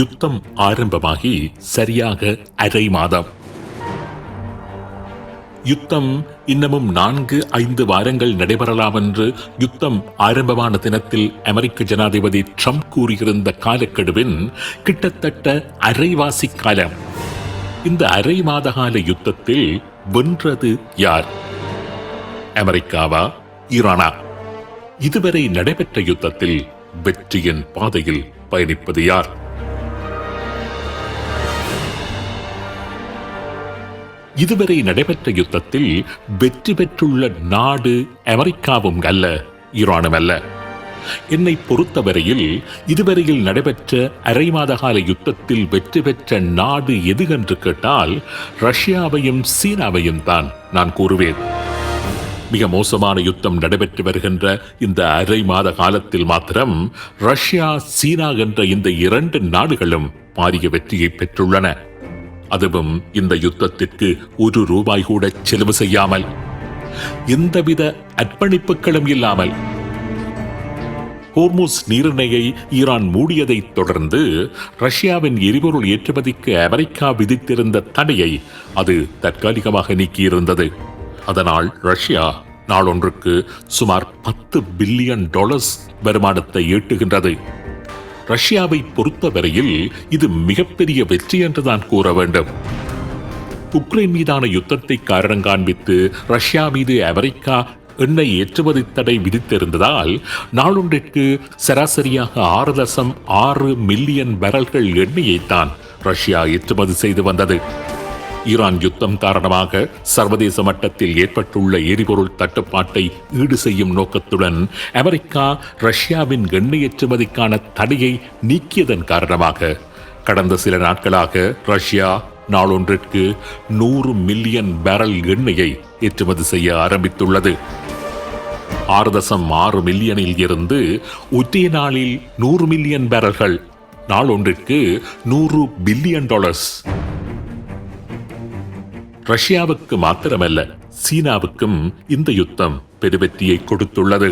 யுத்தம் ஆரம்பமாகி சரியாக அரை மாதம். யுத்தம் இன்னமும் 4-5 வாரங்கள் நடைபெறலாம் என்று யுத்தம் ஆரம்பமான தினத்தில் அமெரிக்க ஜனாதிபதி ட்ரம்ப் கூறியிருந்த காலக்கெடுவின் கிட்டத்தட்ட அரைவாசி காலம். இந்த அரை மாத கால யுத்தத்தில் வென்றது யார்? அமெரிக்காவா, ஈரானா? இதுவரை நடைபெற்ற யுத்தத்தில் வெற்றியின் பாதையில் பயணிப்பது யார்? இதுவரை நடைபெற்ற யுத்தத்தில் வெற்றி பெற்றுள்ள நாடு அமெரிக்காவும் அல்ல, ஈரானும் அல்ல. என்னை பொறுத்தவரையில் இதுவரையில் நடைபெற்ற அரை மாத கால யுத்தத்தில் வெற்றி பெற்ற நாடு எது என்று கேட்டால் ரஷ்யாவையும் சீனாவையும் தான் நான் கூறுவேன். மிக மோசமான யுத்தம் நடைபெற்று வருகின்ற இந்த அரை மாத காலத்தில் மாத்திரம் ரஷ்யா, சீனா என்ற இந்த 2 நாடுகளும் பாரிய வெற்றியை பெற்றுள்ளன. அதுவும் இந்த யுத்தத்திற்கு ₹1 கூட செலவு செய்யாமல், எந்தவித அர்ப்பணிப்புகளும் இல்லாமல். ஹோர்முஸ் நீரிணையை ஈரான் மூடியதை தொடர்ந்து ரஷ்யாவின் எரிபொருள் ஏற்றுமதிக்கு அமெரிக்கா விதித்திருந்த தடையை அது தற்காலிகமாக நீக்கியிருந்தது. அதனால் ரஷ்யா நாளொன்றுக்கு சுமார் $10 பில்லியன் வருமானத்தை ஈட்டுகின்றது. ரஷ்யாவை பொறுத்தவரையில் இது மிகப்பெரிய வெற்றி என்றுதான் கூற வேண்டும். உக்ரைன் மீதான யுத்தத்தை காரணம் காண்பித்து ரஷ்யா மீது அமெரிக்கா எண்ணெய் ஏற்றுமதி தடை விதித்திருந்ததால் நாளொன்றிற்கு சராசரியாக 6.6 மில்லியன் பேரல்கள் எண்ணெயைத்தான் ரஷ்யா ஏற்றுமதி செய்து வந்தது. ஈரான் யுத்தம் காரணமாக சர்வதேச மட்டத்தில் ஏற்பட்டுள்ள எரிபொருள் தட்டுப்பாட்டை ஈடு செய்யும் நோக்கத்துடன் அமெரிக்கா ரஷ்யாவின் எண்ணெய் ஏற்றுமதிக்கான தடையை நீக்கியதன் காரணமாக கடந்த சில நாட்களாக ரஷ்யா நாளொன்றிற்கு 100 மில்லியன் பேரல் எண்ணெயை ஏற்றுமதி செய்ய ஆரம்பித்துள்ளது. 6.6 மில்லியனில் இருந்து ஒரே நாளில் 100 மில்லியன் பேரல்கள், நாளொன்றிற்கு $100 பில்லியன். ரஷ்யாவுக்கு மாத்திரமல்ல, சீனாவுக்கும் இந்த யுத்தம் பெருவெற்றியை கொடுத்துள்ளது.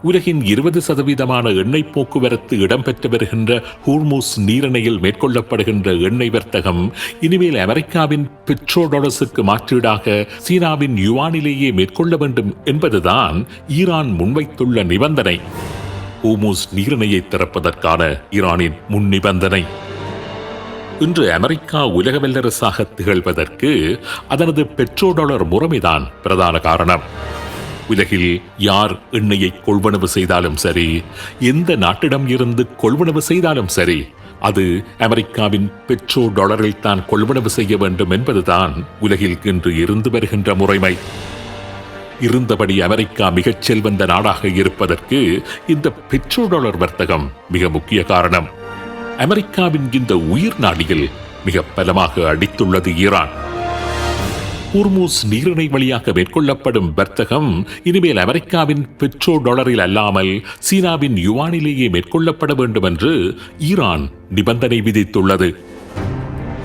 உலகின் 20% எண்ணெய் போக்குவரத்து இடம்பெற்று வருகின்ற ஹோர்முஸ் நீரிணையில் மேற்கொள்ளப்படுகின்ற எண்ணெய் வர்த்தகம் இனிமேல் அமெரிக்காவின் பெட்ரோடாலர்ஸுக்கு மாற்றீடாக சீனாவின் யுவானிலேயே மேற்கொள்ள வேண்டும் என்பதுதான் ஈரான் முன்வைத்துள்ள நிபந்தனை. ஹோர்முஸ் நீரிணையை திறப்பதற்கான ஈரானின் முன் நிபந்தனை. இன்று அமெரிக்கா உலக வல்லரசாக திகழ்வதற்கு அதனது பெட்ரோடாலர் முறைமைதான் பிரதான காரணம். உலகில் யார் எண்ணெயை கொள்வனவு செய்தாலும் சரி, எந்த நாட்டிடம் இருந்து கொள்வனவு செய்தாலும் சரி, அது அமெரிக்காவின் பெட்ரோடாலரில் தான் கொள்வனவு செய்ய வேண்டும் என்பதுதான் உலகில் இன்று இருந்து வருகின்ற முறைமை. இருந்தபடி அமெரிக்கா மிகச் செல்வந்த நாடாக இருப்பதற்கு இந்த பெட்ரோடாலர் வர்த்தகம் மிக முக்கிய காரணம். அமெரிக்காவின் இந்த உயிர் நாடியில் மிக பலமாக அடித்துள்ளது ஈரான். ஹோர்முஸ் நீரிணை வழியாக மேற்கொள்ளப்படும் வர்த்தகம் இனிமேல் அமெரிக்காவின் பெட்ரோடாலரில் அல்லாமல் சீனாவின் யுவானிலேயே மேற்கொள்ளப்பட வேண்டும் என்று ஈரான் நிபந்தனை விதித்துள்ளது.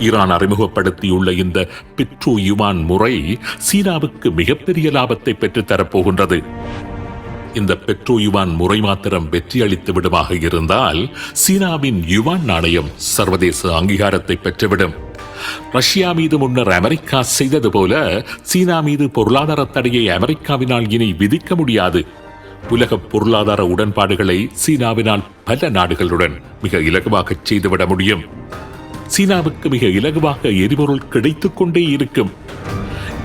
ஈரான் அறிமுகப்படுத்தியுள்ள இந்த பெட்ரோ யுவான் முறை சீனாவுக்கு மிகப்பெரிய லாபத்தை பெற்றுத் தரப்போகின்றது. இந்த பெட்ரோ யுவான் முறை மாத்திரம் வெற்றியளித்து விடுமாக இருந்தால் சீனாவின் யுவான் நாணயம் சர்வதேச அங்கீகாரத்தை பெற்றுவிடும். ரஷ்யா மீது முன்னர் அமெரிக்கா செய்தது போல சீனா மீது பொருளாதார தடையை அமெரிக்காவினால் இனி விதிக்க முடியாது. உலக பொருளாதார உடன்பாடுகளை சீனாவினால் பல நாடுகளுடன் மிக இலகுவாக செய்துவிட முடியும். சீனாவுக்கு மிக இலகுவாக எரிபொருள் கிடைத்துக் கொண்டே இருக்கும்.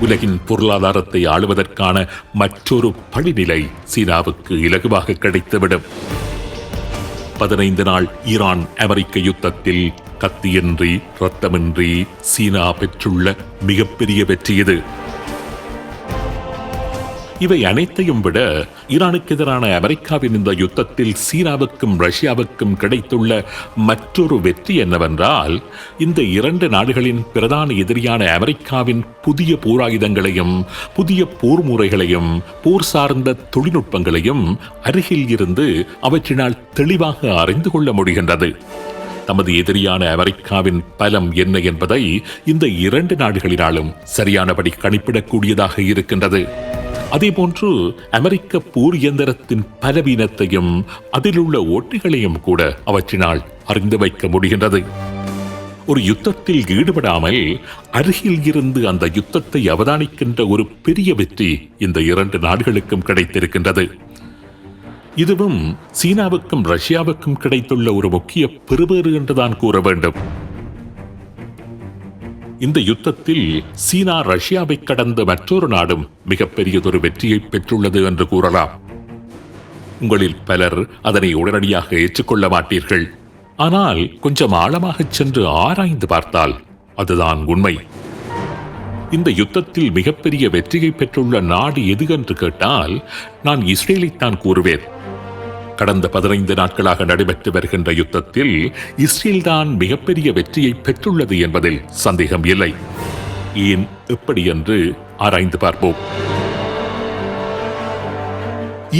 உலகின் பொருளாதாரத்தை ஆளுவதற்கான மற்றொரு படிநிலை சீனாவுக்கு இலகுவாக கிடைத்துவிடும். 15 நாள் ஈரான் அமெரிக்க யுத்தத்தில் கத்தியின்றி இரத்தமின்றி சீனா பெற்றுள்ள மிகப்பெரிய வெற்றி இது. இவை அனைத்தையும் விட ஈரானுக்கு எதிரான அமெரிக்காவின் இந்த யுத்தத்தில் சீனாவுக்கும் ரஷ்யாவுக்கும் கிடைத்துள்ள மற்றொரு வெற்றி என்னவென்றால், இந்த 2 நாடுகளின் பிரதான எதிரியான அமெரிக்காவின் புதிய போராயுதங்களையும் புதிய போர் முறைகளையும் போர் சார்ந்த தொழில்நுட்பங்களையும் அருகில் இருந்து அவற்றினால் தெளிவாக அறிந்து கொள்ள முடிகின்றது. தமது எதிரியான அமெரிக்காவின் பலம் என்ன என்பதை இந்த 2 நாடுகளினாலும் சரியானபடி கணிப்பிடக்கூடியதாக இருக்கின்றது. அதேபோன்று அமெரிக்க போர் இயந்திரத்தின் பலவீனத்தையும் அதிலுள்ள ஓட்டைகளையும் கூட அவற்றினால் அறிந்து வைக்க முடிகின்றது. ஒரு யுத்தத்தில் ஈடுபடாமல் அருகில் இருந்து அந்த யுத்தத்தை அவதானிக்கின்ற ஒரு பெரிய வெற்றி இந்த இரண்டு நாடுகளுக்கும் கிடைத்திருக்கின்றது. இதுவும் சீனாவுக்கும் ரஷ்யாவுக்கும் கிடைத்துள்ள ஒரு முக்கிய பெறுபேறு என்றுதான் கூற வேண்டும். இந்த யுத்தத்தில் சீனா ரஷ்யாவை கடந்த மற்றொரு நாடும் மிகப்பெரியதொரு வெற்றியை பெற்றுள்ளது என்று கூறலாம். உங்களில் பலர் அதனை உடனடியாக ஏற்றுக்கொள்ள மாட்டீர்கள். ஆனால் கொஞ்சம் ஆழமாக சென்று ஆராய்ந்து பார்த்தால் அதுதான் உண்மை. இந்த யுத்தத்தில் மிகப்பெரிய வெற்றியை பெற்றுள்ள நாடு எது என்று கேட்டால் நான் இஸ்ரேலைத்தான் கூறுவேன். கடந்த 15 நாட்களாக நடைபெற்று வருகின்ற யுத்தத்தில் இஸ்ரேல் தான் மிகப்பெரிய வெற்றியை பெற்றுள்ளது என்பதில் சந்தேகம் இல்லை. ஏன் எப்படி என்று ஆராய்ந்து பார்ப்போம்.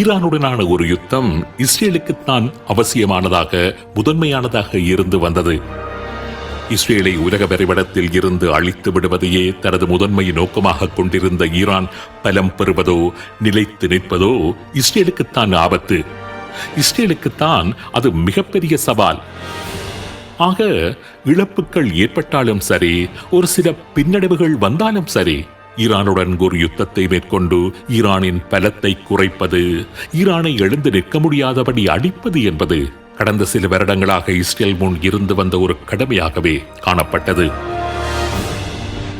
ஈரானுடனான ஒரு யுத்தம் இஸ்ரேலுக்குத்தான் அவசியமானதாக முதன்மையானதாக இருந்து வந்தது. இஸ்ரேலை உலக வரைபடத்தில் இருந்து அழித்து விடுவதையே தனது முதன்மை நோக்கமாக கொண்டிருந்த ஈரான் பலம் பெறுவதோ நிலைத்து நிற்பதோ இஸ்ரேலுக்குத்தான் ஆபத்து. இஸ்ரேலுக்குத்தான் அது மிகப்பெரிய சவால். ஆக இழப்புகள் ஏற்பட்டாலும் சரி, ஒரு சில பின்னடைவுகள் வந்தாலும் சரி, ஈரானுடன் ஒரு யுத்தத்தை மேற்கொண்டு ஈரானின் பலத்தை குறைப்பது, ஈரானை எழுந்து நிற்க முடியாதபடி அடிப்பது என்பது கடந்த சில வருடங்களாக இஸ்ரேல் முன் இருந்து வந்த ஒரு கடமையாகவே காணப்பட்டது.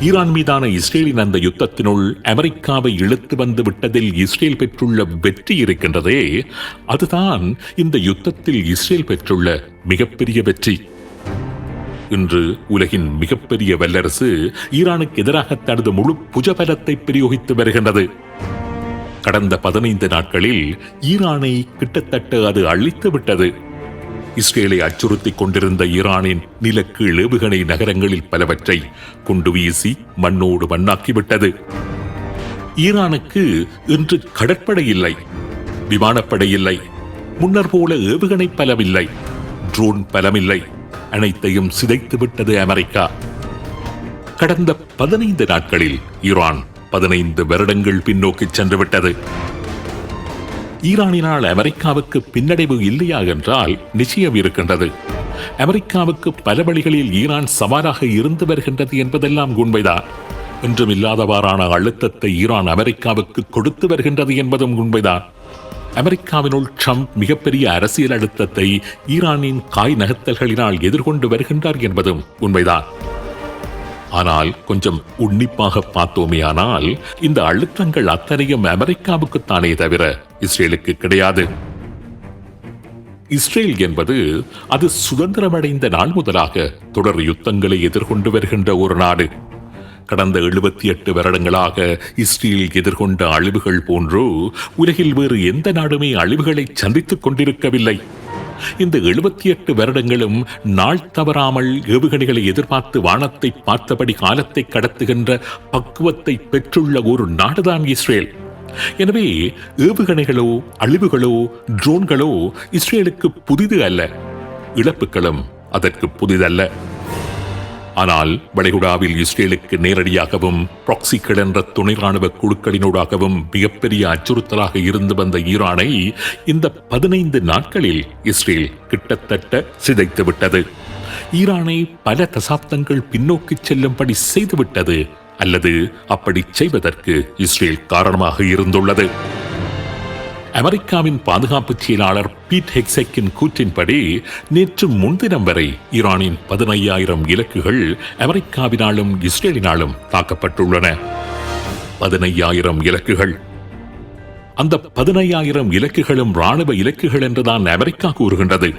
ஈரான் மீதான இஸ்ரேலின் அந்த யுத்தத்தினுள் அமெரிக்காவை இழுத்து வந்து விட்டதில் இஸ்ரேல் பெற்றுள்ள வெற்றி இருக்கின்றதே, அதுதான் இந்த யுத்தத்தில் இஸ்ரேல் பெற்றுள்ள மிகப்பெரிய வெற்றி. இன்று உலகின் மிகப்பெரிய வல்லரசு ஈரானுக்கு எதிராக தனது முழு புஜபலத்தை பிரயோகித்து வருகின்றது. கடந்த 15 நாட்களில் ஈரானை கிட்டத்தட்ட அது அழித்து விட்டது. இஸ்ரேலை அச்சுறுத்திக் கொண்டிருந்த ஈரானின் நிலக்கீழ் ஏவுகணை நகரங்களில் பலவற்றை குண்டு வீசி மண்ணோடு மண்ணாக்கிவிட்டது. ஈரானுக்கு இன்று கடற்படை இல்லை, விமானப்படை இல்லை, முன்னர் போல ஏவுகணை பலமில்லை, ட்ரோன் பலமில்லை. அனைத்தையும் சிதைத்து விட்டது அமெரிக்கா. கடந்த 15 நாட்களில் ஈரான் 15 வருடங்கள் பின்னோக்கி சென்று விட்டது. ஈரானினால் அமெரிக்காவுக்கு பின்னடைவு இல்லையா என்றால் நிச்சயம் இருக்கின்றது. அமெரிக்காவுக்கு பல வழிகளில் ஈரான் சவாலாக இருந்து வருகின்றது என்பதெல்லாம் உண்மைதான். என்றும் இல்லாதவாறான அழுத்தத்தை ஈரான் அமெரிக்காவுக்கு கொடுத்து வருகின்றது என்பதும் உண்மைதான். அமெரிக்காவினுள் ட்ரம்ப் மிகப்பெரிய அரசியல் அழுத்தத்தை ஈரானின் காய் நகர்த்தல்களினால் எதிர்கொண்டு வருகின்றார் என்பதும் உண்மைதான். ஆனால் கொஞ்சம் உன்னிப்பாக பார்த்தோமேயானால் இந்த அழுத்தங்கள் அத்தனையும் அமெரிக்காவுக்குத்தானே தவிர இஸ்ரேலுக்கு கிடையாது. இஸ்ரேல் என்பது அது சுதந்திரமடைந்த நாள் முதலாக தொடர் யுத்தங்களை எதிர்கொண்டு வருகின்ற ஒரு நாடு. கடந்த 78 வருடங்களாக இஸ்ரேல் எதிர்கொண்ட அழிவுகள் போன்றோ உலகில் வேறு எந்த நாடுமே அழிவுகளை சந்தித்துக் கொண்டிருக்கவில்லை. இந்த 78 வருடங்களும் நாள் தவறாமல் ஏவுகணைகளை எதிர்பார்த்து வானத்தை பார்த்தபடி காலத்தை கடத்துகின்ற பக்குவத்தை பெற்றுள்ள ஒரு நாடுதான் இஸ்ரேல். எனவே ஏவுகணைகளோ அழிவுகளோ ட்ரோன்களோ இஸ்ரேலுக்கு புதிது அல்ல, இழப்புகளும் அதற்கு புதிதல்ல. ஆனால் வளைகுடாவில் இஸ்ரேலுக்கு நேரடியாகவும் ப்ராக்சிகள் என்ற துணை ராணுவ குழுக்களினூடாகவும் மிகப்பெரிய அச்சுறுத்தலாக இருந்து வந்த ஈரானை இந்த 15 நாட்களில் இஸ்ரேல் கிட்டத்தட்ட சிதைத்துவிட்டது. ஈரானை பல தசாப்தங்கள் பின்னோக்கி செல்லும்படி செய்துவிட்டது, அல்லது அப்படி செய்வதற்கு இஸ்ரேல் காரணமாக இருந்துள்ளது. அமெரிக்காவின் பாதுகாப்பு செயலாளர் பீட் ஹெக்ஸெக்கின் கூற்றின்படி நேற்று முன்தினம் வரை ஈரானின் 15,000 இலக்குகள் அமெரிக்காவினாலும் இஸ்ரேலினாலும் தாக்கப்பட்டுள்ளன. 15,000 இலக்குகள். அந்த 15,000 இலக்குகளும் ராணுவ இலக்குகள் என்றுதான் அமெரிக்கா கூறுகின்றது.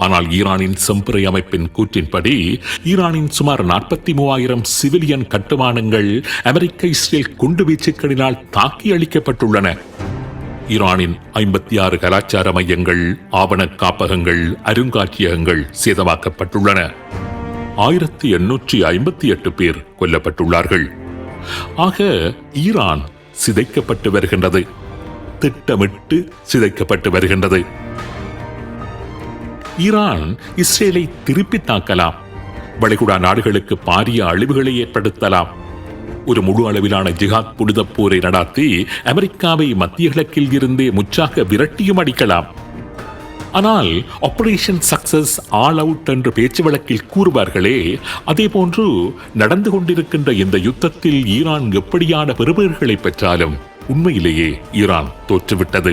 ஆனால் ஈரானின் செம்பிறை அமைப்பின் கூற்றின்படி ஈரானின் சுமார் 43,000 சிவிலியன் கட்டுமானங்கள் அமெரிக்க இஸ்ரேல் குண்டுவீச்சுக்களினால் தாக்கி அளிக்கப்பட்டுள்ளன. ஈரானின் 56 கலாச்சார மையங்கள், ஆவண காப்பகங்கள், அருங்காட்சியகங்கள் சேதமாக்கப்பட்டுள்ளன. 1858 பேர் கொல்லப்பட்டுள்ளார்கள். ஆக ஈரான் சிதைக்கப்பட்டு வருகின்றது, திட்டமிட்டு சிதைக்கப்பட்டு வருகின்றது. ஈரான் இஸ்ரேலை திருப்பி தாக்கலாம், வளைகுடா நாடுகளுக்கு பாரிய அழிவுகளை ஏற்படுத்தலாம். ஒரு முழு அளவிலான ஜிஹாத் புனித போரை நடாத்தி அமெரிக்காவை மத்திய கிழக்கில் இருந்தே முற்றாக விரட்டியும் அடிக்கலாம். ஆனால் ஆபரேஷன் சக்சஸ் ஆல் அவுட் என்று பேச்சு வழக்கில் கூறுவார்களே, அதே போன்று நடந்து கொண்டிருக்கின்ற இந்த யுத்தத்தில் ஈரான் எப்படியான பெறுபேறுகளை பெற்றாலும் உண்மையிலேயே ஈரான் தோற்றுவிட்டது.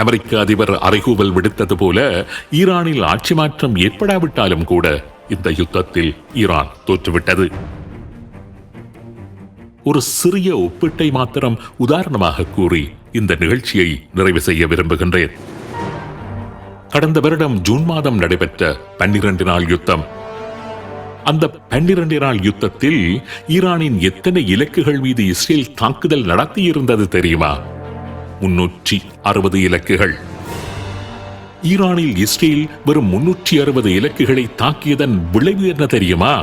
அமெரிக்க அதிபர் அறைகூவல் விடுத்தது போல ஈரானில் ஆட்சி மாற்றம் ஏற்படாவிட்டாலும் கூட இந்த யுத்தத்தில் ஈரான் தோற்றுவிட்டது. ஒரு சிறிய ஒப்பீட்டை மாத்திரம் உதாரணமாக கூறி இந்த நிகழ்ச்சியை நிறைவு செய்ய விரும்புகின்றேன். கடந்த வருடம் ஜூன் மாதம் நடைபெற்ற 12 நாள் யுத்தம். அந்த 12 நாள் யுத்தத்தில் ஈரானின் எத்தனை இலக்குகள் மீது இஸ்ரேல் தாக்குதல் நடத்தியிருந்தது தெரியுமா? 360 இலக்குகள். ஈரானில் இஸ்ரேல் வெறும் 360 இலக்குகளை தாக்கியதன் விளைவு என்ன தெரியுமா?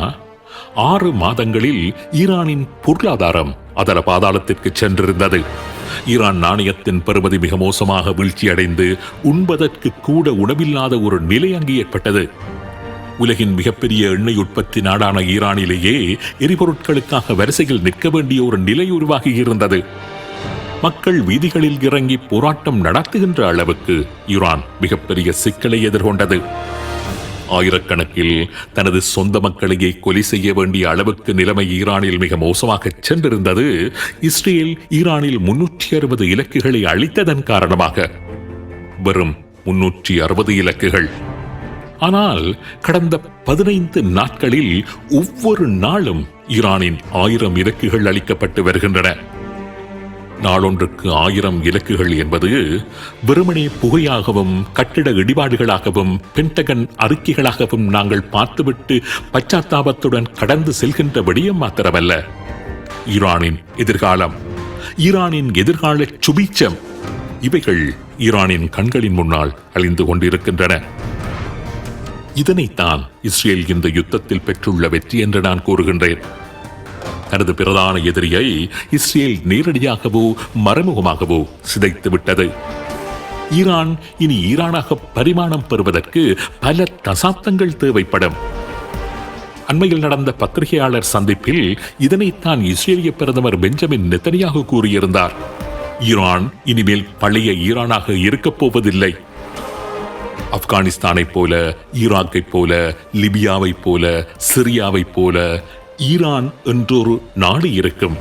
6 மாதங்களில் ஈரானின் பொருளாதாரம் அதல பாதாளத்திற்கு சென்றிருந்தது. ஈரான் நாணயத்தின் பெறுமதி மிக மோசமாக வீழ்ச்சியடைந்து உண்பதற்கு கூட உணவில்லாத ஒரு நிலை அங்கு ஏற்பட்டது. உலகின் மிகப்பெரிய எண்ணெய் உற்பத்தி நாடான ஈரானிலேயே எரிபொருட்களுக்காக வரிசையில் நிற்க வேண்டிய ஒரு நிலை உருவாகியிருந்தது. மக்கள் வீதிகளில் இறங்கி போராட்டம் நடத்துகின்ற அளவுக்கு ஈரான் மிகப்பெரிய சிக்கலை எதிர்கொண்டது. ஆயிரக்கணக்கில் தனது சொந்த மக்களையே கொலை செய்ய வேண்டிய அளவுக்கு நிலைமை ஈரானில் மிக மோசமாக சென்றிருந்தது. இஸ்ரேல் ஈரானில் 360 இலக்குகளை அளித்ததன் காரணமாக. வெறும் 360 இலக்குகள். ஆனால் கடந்த 15 நாட்களில் ஒவ்வொரு நாளும் ஈரானின் 1000 இலக்குகள் அளிக்கப்பட்டு வருகின்றன. நாளொன்றுக்கு 1000 இலக்குகள் என்பது வெறுமனே புகையாகவும் கட்டிட இடிபாடுகளாகவும் பென்டகன் அறிக்கைகளாகவும் நாங்கள் பார்த்துவிட்டு பச்சாத்தாபத்துடன் கடந்து செல்கின்ற விடயம் மாத்திரமல்ல. ஈரானின் எதிர்காலம், ஈரானின் எதிர்கால சுபீட்சம், இவைகள் ஈரானின் கண்களின் முன்னால் அழிந்து கொண்டிருக்கின்றன. இதனைத்தான் இஸ்ரேல் இந்த யுத்தத்தில் பெற்றுள்ள வெற்றி என்று நான் கூறுகின்றேன். தனது பிரதான எதிரியை இஸ்ரேல் நேரடியாகவோ மறைமுகமாகவோ சிதைத்து விட்டது. ஈரான் இனி ஈரானாக பரிமாணம் பெறுவதற்கு பல தசாப்தங்கள் தேவைப்படும். அண்மையில் நடந்த பத்திரிகையாளர் சந்திப்பில் இதனைத்தான் இஸ்ரேலிய பிரதமர் பெஞ்சமின் நெத்தனியாகு கூறியிருந்தார். ஈரான் இனிமேல் பழைய ஈரானாக இருக்கப் போவதில்லை. ஆப்கானிஸ்தானைப் போல, ஈராக்கைப் போல, லிபியாவைப் போல, சிரியாவைப் போல ஈரான் என்றொரு நாடு இருக்கும்.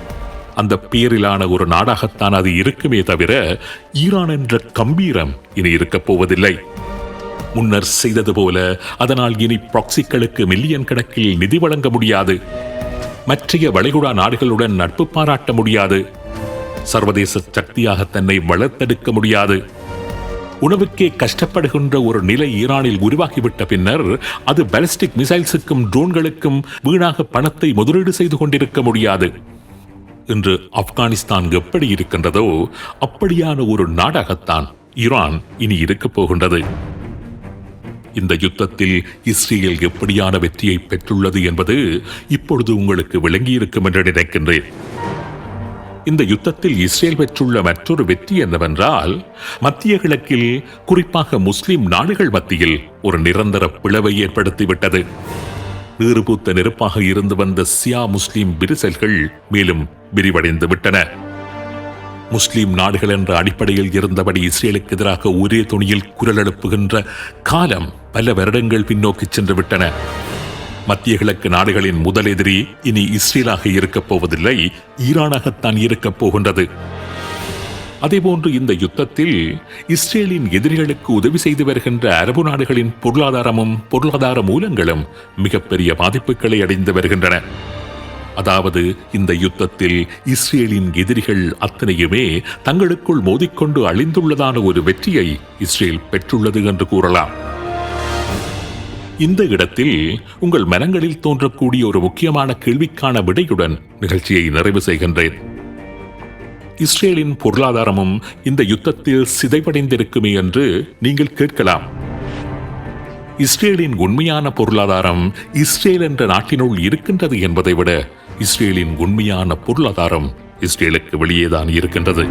அந்த பேரிலான ஒரு நாடாகத்தான் அது இருக்குமே தவிர ஈரான் என்ற கம்பீரம் இனி இருக்கப் போவதில்லை. முன்னர் செய்தது போல அதனால் இனி ப்ராக்சிகளுக்கு மில்லியன் கணக்கில் நிதி வழங்க முடியாது. மற்றைய வளைகுடா நாடுகளுடன் நட்பு பாராட்ட முடியாது. சர்வதேச சக்தியாக தன்னை வளர்த்தெடுக்க முடியாது. உணவுக்கே கஷ்டப்படுகின்ற ஒரு நிலை ஈரானில் உருவாகிவிட்ட பின்னர் அது பாலிஸ்டிக் மிசைல்ஸுக்கும் ட்ரோன்களுக்கும் வீணாக பணத்தை முதலீடு செய்து கொண்டிருக்க முடியாது. இன்று ஆப்கானிஸ்தான் எப்படி இருக்கின்றதோ அப்படியான ஒரு நாடாகத்தான் ஈரான் இனி இருக்கப் போகின்றது. இந்த யுத்தத்தில் இஸ்ரேல் எப்படியான வெற்றியை பெற்றுள்ளது என்பது இப்பொழுது உங்களுக்கு விளங்கியிருக்கும் என்று நினைக்கின்றேன். இந்த யுத்தத்தில் இஸ்ரேல் பெற்றுள்ள மற்றொரு வெற்றி என்னவென்றால், மத்திய கிழக்கில் குறிப்பாக முஸ்லிம் நாடுகள் மத்தியில் ஒரு நிரந்தர பிளவை ஏற்படுத்திவிட்டது. நீறுபூத்த நெருப்பாக இருந்து வந்த சியா முஸ்லிம் விரிசல்கள் மேலும் விரிவடைந்து விட்டன. முஸ்லிம் நாடுகள் என்ற அடிப்படையில் இருந்தபடி இஸ்ரேலுக்கு எதிராக ஒரே துணியில் குரல் எழுப்புகின்ற காலம் பல வருடங்கள் பின்னோக்கி சென்று விட்டன. மத்திய கிழக்கு நாடுகளின் முதல் எதிரி இனி இஸ்ரேலாக இருக்கப் போவதில்லை, ஈரானாகத்தான் இருக்கப் போகின்றது. அதேபோன்று இந்த யுத்தத்தில் இஸ்ரேலின் எதிரிகளுக்கு உதவி செய்து வருகின்ற அரபு நாடுகளின் பொருளாதாரமும் பொருளாதார மூலங்களும் மிகப்பெரிய பாதிப்புகளை அடைந்து வருகின்றன. அதாவது இந்த யுத்தத்தில் இஸ்ரேலின் எதிரிகள் அத்தனையுமே தங்களுக்குள் மோதிக்கொண்டு அழிந்துள்ளதான ஒரு வெற்றியை இஸ்ரேல் பெற்றுள்ளது என்று கூறலாம். இந்த இடத்தில் உங்கள் மனங்களில் தோன்றக்கூடிய ஒரு முக்கியமான கேள்விக்கான விடையுடன் நிகழ்ச்சியை நிறைவு செய்கின்றேன். இஸ்ரேலின் பொருளாதாரமும் இந்த யுத்தத்தில் சிதைவடைந்திருக்குமே என்று நீங்கள் கேட்கலாம். இஸ்ரேலின் உண்மையான பொருளாதாரம் இஸ்ரேல் என்ற நாட்டினுள் இருக்கின்றது என்பதை விட இஸ்ரேலின் உண்மையான பொருளாதாரம் இஸ்ரேலுக்கு வெளியேதான் இருக்கின்றது.